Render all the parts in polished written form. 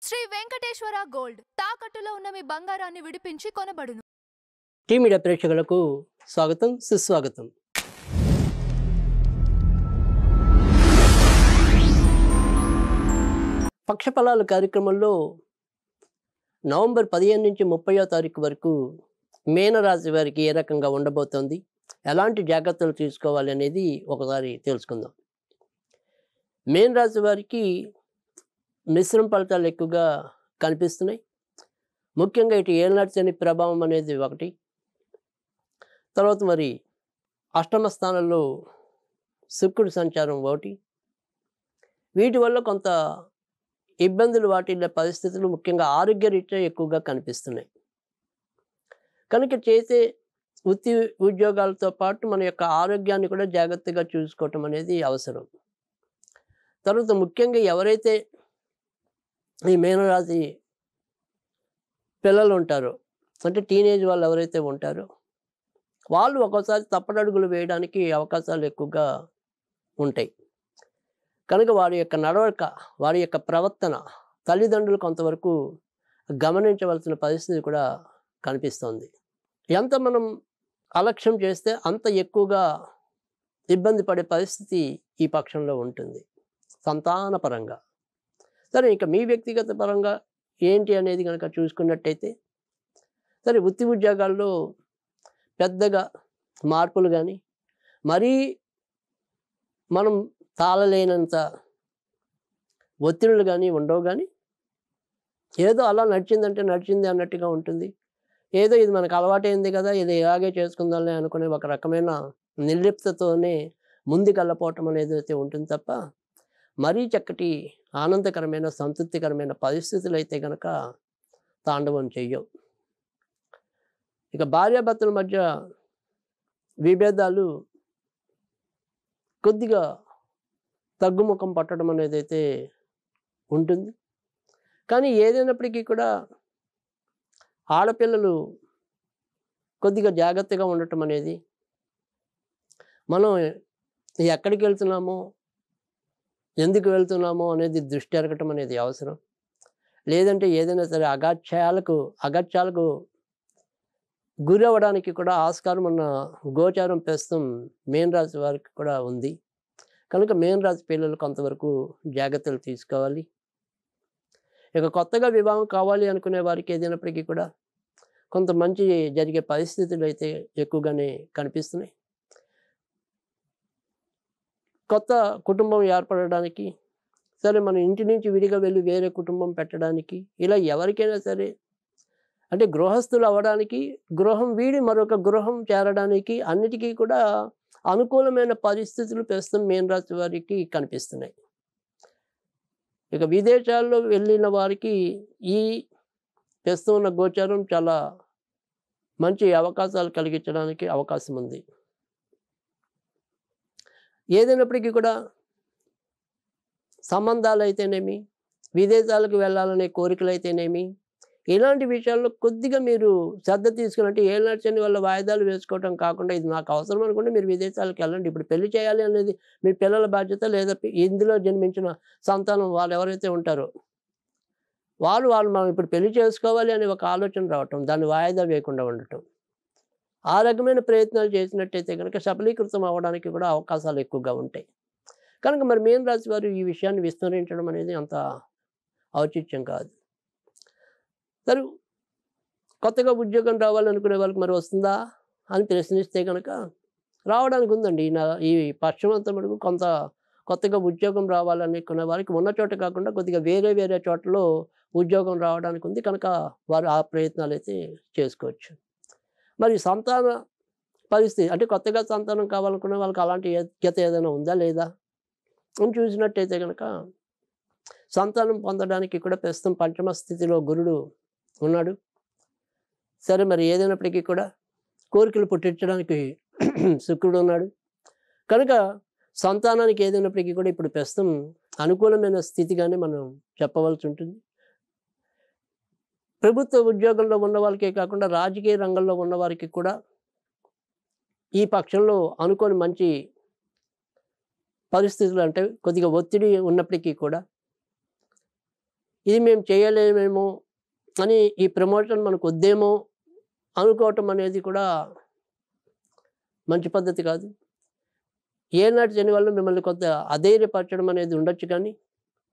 Shri Venkateswara gold తాకట్టులో ఉన్న మీ బంగారాన్ని విడిపించి కొనబడును. టీ మీడియా ప్రేక్షకులకు స్వాగతం, సుస్వాగతం. పక్షఫలాలు కార్యక్రమంలో నవంబర్ 15 నుంచి 30వ తారీఖు వరకు మీనరాశి వారికి ఏ రకంగా ఉండబోతోంది, ఎలాంటి జాగ్రత్తలు తీసుకోవాలి అనేది ఒకసారి తెలుసుకుందాం. మీనరాశి వారికి మిశ్రమ ఫలితాలు ఎక్కువగా కనిపిస్తున్నాయి. ముఖ్యంగా ఇటు ఏలినాటి శని ప్రభావం అనేది ఒకటి, తర్వాత మరి అష్టమ స్థానంలో శుక్రుడి సంచారం ఒకటి, వీటి వల్ల కొంత ఇబ్బందులు వాటిల్లే పరిస్థితులు ముఖ్యంగా ఆరోగ్యరీత్యా ఎక్కువగా కనిపిస్తున్నాయి. కనుక చేసే వృత్తి ఉద్యోగాలతో పాటు మన యొక్క ఆరోగ్యాన్ని కూడా జాగ్రత్తగా చూసుకోవటం అనేది అవసరం. తర్వాత ముఖ్యంగా ఎవరైతే ఈ మీనరాశి పిల్లలు ఉంటారో, అంటే టీనేజ్ వాళ్ళు ఎవరైతే ఉంటారో వాళ్ళు ఒక్కోసారి తప్పటడుగులు వేయడానికి అవకాశాలు ఎక్కువగా ఉంటాయి. కనుక వారి యొక్క నడవడిక, వారి యొక్క ప్రవర్తన తల్లిదండ్రులు కొంతవరకు గమనించవలసిన పరిస్థితి కూడా కనిపిస్తోంది. ఎంత మనం అలక్ష్యం చేస్తే అంత ఎక్కువగా ఇబ్బంది పడే పరిస్థితి ఈ పక్షంలో ఉంటుంది సంతానపరంగా. సరే, ఇక మీ వ్యక్తిగత పరంగా ఏంటి అనేది కనుక చూసుకున్నట్టయితే, సరే వృత్తి ఉద్యోగాల్లో పెద్దగా మార్పులు కానీ మరీ మనం తాళలేనంత ఒత్తిడులు కానీ ఉండవు, కానీ ఏదో అలా నడిచిందంటే నడిచింది అన్నట్టుగా ఉంటుంది. ఏదో ఇది మనకు అలవాటైంది కదా, ఇది ఇలాగే చేసుకుందాంలే అనుకునే ఒక రకమైన నిర్లిప్తతోనే ముందుకెళ్ళపోవటం అనేది అయితే ఉంటుంది తప్ప మరీ చక్కటి ఆనందకరమైన సంతృప్తికరమైన పరిస్థితులు అయితే కనుక తాండవం చెయ్యవు. ఇక భార్యాభర్తల మధ్య విభేదాలు కొద్దిగా తగ్గుముఖం పట్టడం అనేది అయితే ఉంటుంది. కానీ ఏదైనప్పటికీ కూడా ఆడపిల్లలు కొద్దిగా జాగ్రత్తగా ఉండటం అనేది, మనం ఎక్కడికి వెళ్తున్నామో ఎందుకు వెళ్తున్నామో అనేది దృష్టి ఎరగటం అనేది అవసరం. లేదంటే ఏదైనా సరే అగత్యాలకు గురి అవ్వడానికి కూడా ఆస్కారం ఉన్న గోచారం ప్రస్తుతం మీనరాశి వారికి కూడా ఉంది. కనుక మీనరాశి పిల్లలు కొంతవరకు జాగ్రత్తలు తీసుకోవాలి. ఇక కొత్తగా వివాహం కావాలి అనుకునే వారికి ఏదైనప్పటికీ కూడా కొంత మంచి జరిగే పరిస్థితులు అయితే ఎక్కువగానే కనిపిస్తున్నాయి. కొత్త కుటుంబం ఏర్పడడానికి, సరే మన ఇంటి నుంచి విడిగా వెళ్ళి వేరే కుటుంబం పెట్టడానికి, ఇలా ఎవరికైనా సరే అంటే గృహస్థులు అవ్వడానికి, గృహం వీడి మరొక గృహం చేరడానికి అన్నిటికీ కూడా అనుకూలమైన పరిస్థితులు ప్రస్తుతం మీనరాశి వారికి కనిపిస్తున్నాయి. ఇక విదేశాల్లో వెళ్ళిన వారికి ఈ ప్రస్తుతం ఉన్న గోచారం చాలా మంచి అవకాశాలు కలిగించడానికి అవకాశం ఉంది. ఏదైనప్పటికీ కూడా సంబంధాలు అయితేనేమి, విదేశాలకు వెళ్ళాలనే కోరికలు అయితేనేమి, ఇలాంటి విషయాల్లో కొద్దిగా మీరు శ్రద్ధ తీసుకుని, అంటే ఏలినాటి శని వల్ల వాయిదాలు వేసుకోవటం కాకుండా ఇది నాకు అవసరం అనుకుంటే మీరు విదేశాలకు వెళ్ళండి. ఇప్పుడు పెళ్లి చేయాలి అనేది మీ పిల్లల బాధ్యత, లేదా ఇందులో జన్మించిన సంతానం వాళ్ళు ఎవరైతే ఉంటారో వాళ్ళు మనం ఇప్పుడు పెళ్లి చేసుకోవాలి అనే ఒక ఆలోచన రావటం, దాన్ని వాయిదా వేయకుండా ఉండటం, ఆ రకమైన ప్రయత్నాలు చేసినట్టయితే కనుక సఫలీకృతం అవ్వడానికి కూడా అవకాశాలు ఎక్కువగా ఉంటాయి. కనుక మరి మీనరాశి వారు ఈ విషయాన్ని విస్మరించడం అనేది అంత ఔచిత్యం కాదు. సరే, కొత్తగా ఉద్యోగం రావాలనుకునే వాళ్ళకి మరి వస్తుందా అని ప్రశ్నిస్తే కనుక రావడానికి ఉందండి. ఈ పశ్చిమంతా మటుకు కొంత కొత్తగా ఉద్యోగం రావాలనుకునే వారికి ఉన్న చోట కాకుండా కొద్దిగా వేరే చోట్లలో ఉద్యోగం రావడానికి ఉంది. కనుక వారు ఆ ప్రయత్నాలు అయితే చేసుకోవచ్చు. మరి సంతాన పరిస్థితి, అంటే కొత్తగా సంతానం కావాలనుకునే వాళ్ళకి అలాంటి యోగ్యత ఏదైనా ఉందా లేదా అని చూసినట్టయితే కనుక సంతానం పొందడానికి కూడా ప్రస్తుతం పంచమ స్థితిలో గురుడు ఉన్నాడు. సరే, మరి ఏదైనప్పటికీ కూడా కోరికలు పుట్టించడానికి శుక్రుడు ఉన్నాడు. కనుక సంతానానికి ఏదైనప్పటికీ కూడా ఇప్పుడు ప్రస్తుతం అనుకూలమైన స్థితిగానే మనం చెప్పవలసి ఉంటుంది. ప్రభుత్వ ఉద్యోగంలో ఉన్న వాళ్ళకే కాకుండా రాజకీయ రంగంలో ఉన్న వారికి కూడా ఈ పక్షంలో అనుకోని మంచి పరిస్థితులు, అంటే కొద్దిగా ఒత్తిడి ఉన్నప్పటికీ కూడా ఇది మేము చేయలేమేమో అని, ఈ ప్రమోషన్ మనకు వద్దేమో అనుకోవటం అనేది కూడా మంచి పద్ధతి కాదు. ఏనాటి శని వల్ల మిమ్మల్ని కొంత అధైర్యపరచడం అనేది ఉండొచ్చు, కానీ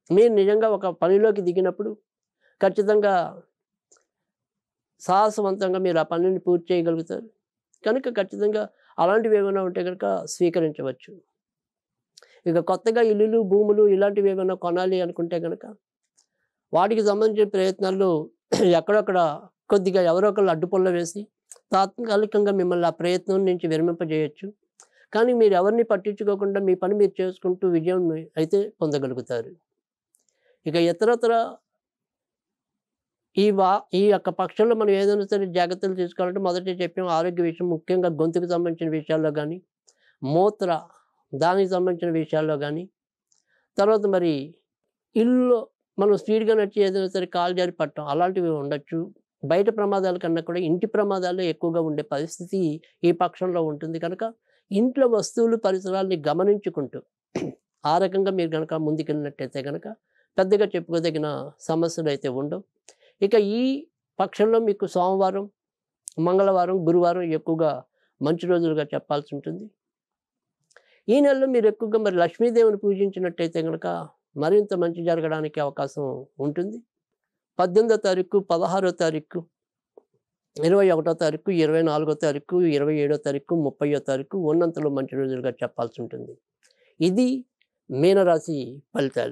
మీరు నిజంగా ఒక పనిలోకి దిగినప్పుడు ఖచ్చితంగా సాహసవంతంగా మీరు ఆ పనిని పూర్తి చేయగలుగుతారు. కనుక ఖచ్చితంగా అలాంటివి ఏమైనా ఉంటే కనుక స్వీకరించవచ్చు. ఇక కొత్తగా ఇల్లులు, భూములు ఇలాంటివి ఏమైనా కొనాలి అనుకుంటే కనుక వాటికి సంబంధించిన ప్రయత్నాల్లో ఎక్కడొక్కడ కొద్దిగా ఎవరో ఒకళ్ళు అడ్డుపుల్ల వేసి తాత్కాలికంగా మిమ్మల్ని ఆ ప్రయత్నం నుంచి విరమింపజేయొచ్చు. కానీ మీరు ఎవరిని పట్టించుకోకుండా మీ పని మీరు చేసుకుంటూ విజయం అయితే పొందగలుగుతారు. ఇక ఇతరత్ర ఈ యొక్క పక్షంలో మనం ఏదైనా సరే జాగ్రత్తలు తీసుకోవాలంటే మొదటే చెప్పాం, ఆరోగ్య విషయం, ముఖ్యంగా గొంతుకు సంబంధించిన విషయాల్లో కానీ, మూత్ర దానికి సంబంధించిన విషయాల్లో కానీ, తర్వాత మరి ఇల్లులో మనం స్పీడ్గా నడిచి ఏదైనా సరే కాలు జారి పట్టడం అలాంటివి ఉండొచ్చు. బయట ప్రమాదాల కన్నా కూడా ఇంటి ప్రమాదాలే ఎక్కువగా ఉండే పరిస్థితి ఈ పక్షంలో ఉంటుంది. కనుక ఇంట్లో వస్తువులు, పరిసరాల్ని గమనించుకుంటూ ఆ రకంగా మీరు కనుక ముందుకెళ్ళినట్టయితే కనుక పెద్దగా చెప్పుకోదగిన సమస్యలు అయితే ఉండవు. ఇక ఈ పక్షంలో మీకు సోమవారం, మంగళవారం, గురువారం ఎక్కువగా మంచి రోజులుగా చెప్పాల్సి ఉంటుంది. ఈ నెలలో మీరు ఎక్కువగా మరి లక్ష్మీదేవిని పూజించినట్టయితే కనుక మరింత మంచి జరగడానికి అవకాశం ఉంటుంది. 18వ తారీఖు, 16వ తారీఖు, 21వ తారీఖు, 24వ తారీఖు, 27వ తారీఖు, 30వ తారీఖు ఉన్నంతలో మంచి రోజులుగా చెప్పాల్సి ఉంటుంది. ఇది మీనరాశి ఫలితాలు.